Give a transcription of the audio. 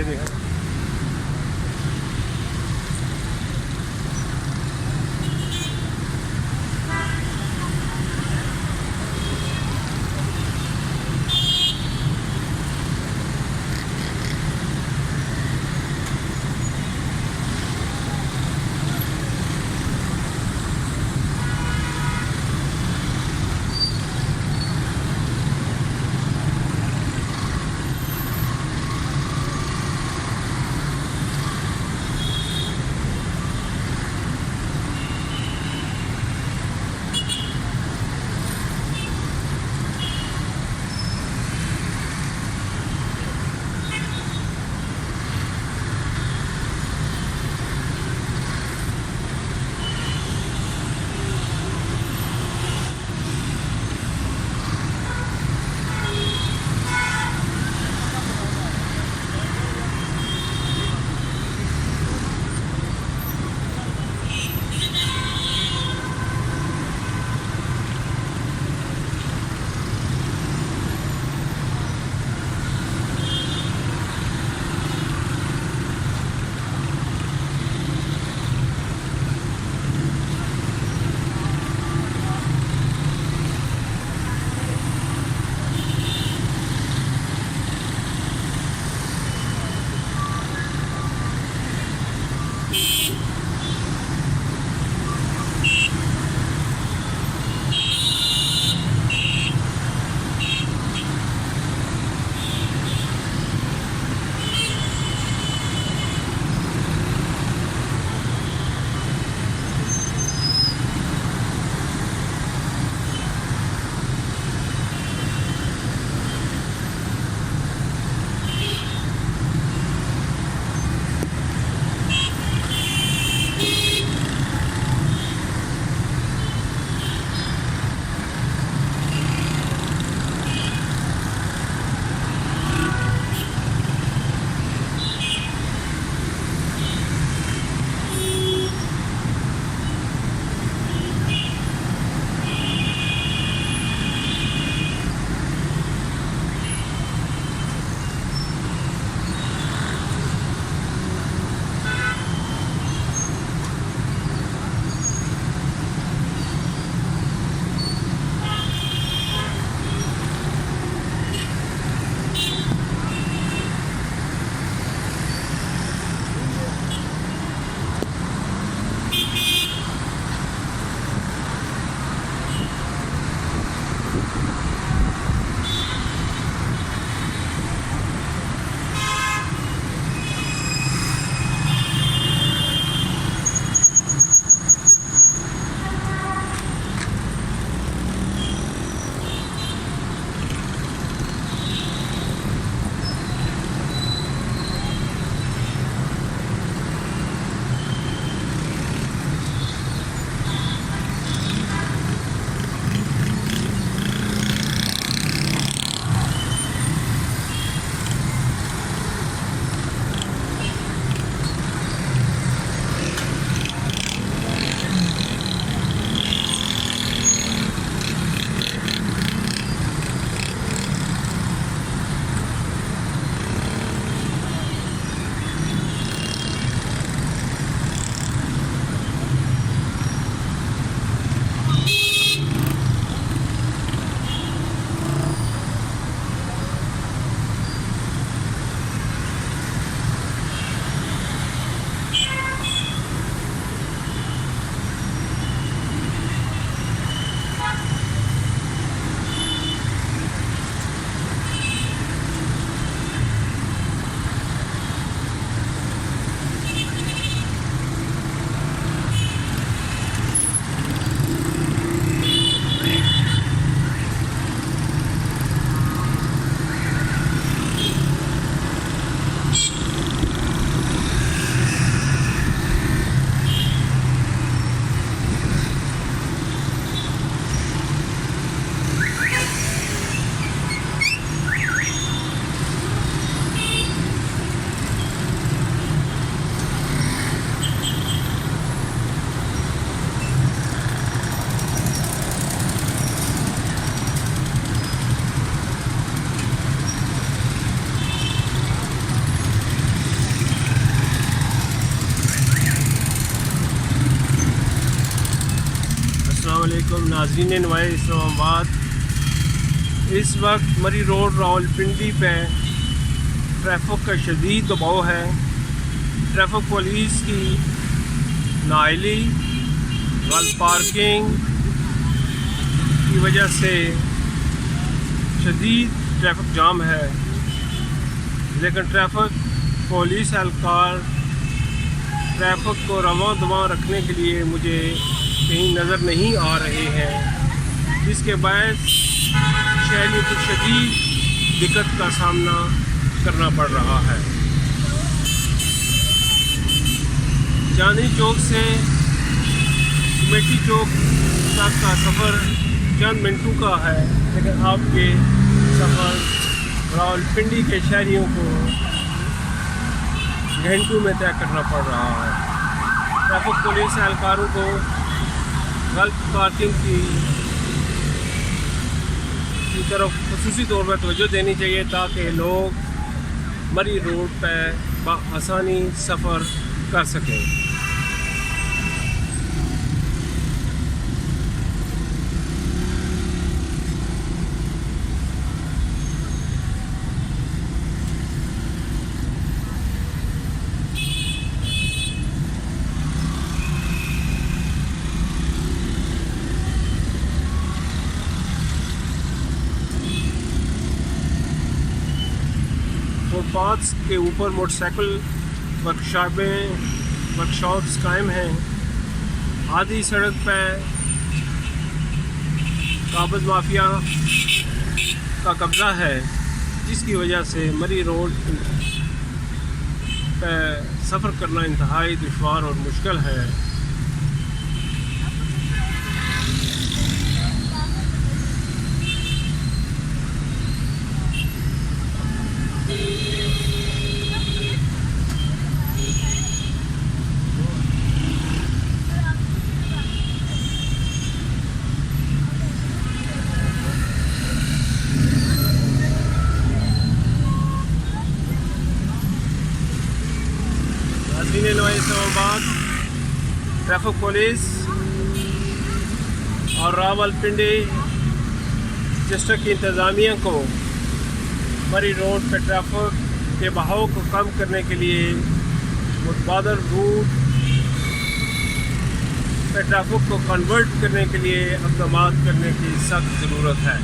ये देखो। नाज़रीन नवाए इस्लामाबाद, इस वक्त मरी रोड रावलपिंडी पे ट्रैफिक का शदीद दबाव है। ट्रैफिक पुलिस की नाअहली, गलत पार्किंग की वजह से शदीद ट्रैफिक जाम है, लेकिन ट्रैफिक पुलिस एहलकार ट्रैफिक को रवां दवां रखने के लिए मुझे कहीं नज़र नहीं आ रहे हैं, जिसके बायस शहरियों को शदीद दिक्कत का सामना करना पड़ रहा है। चांदनी चौक से कमेटी चौक तक का सफ़र चंद मिनटों का है, लेकिन आपके सफ़र रावलपिंडी के शहरियों को घंटों में तय करना पड़ रहा है। ट्रैफिक पुलिस एहलकारों को गलत पार्किंग की तरफ खुसूसी तौर पर तवज्जो देनी चाहिए, ताकि लोग मरी रोड पर बआसानी सफ़र कर सकें। फुटपाथ्स के ऊपर मोटरसाइकिल वर्कशॉप्स कायम हैं। आधी सड़क पर काबज़ माफिया का कब्ज़ा है, जिसकी वजह से मरी रोड पर सफ़र करना इंतहाई दुश्वार और मुश्किल है। इस्लामाबाद ट्रैफिक पुलिस और रावलपिंडी डिस्ट्रिक्ट की इंतज़ामिया को मरी रोड पर ट्रैफिक के बहाव को कम करने के लिए मुतबादल रूट पर ट्रैफिक को कन्वर्ट करने के लिए इक़दाम करने की सख्त ज़रूरत है।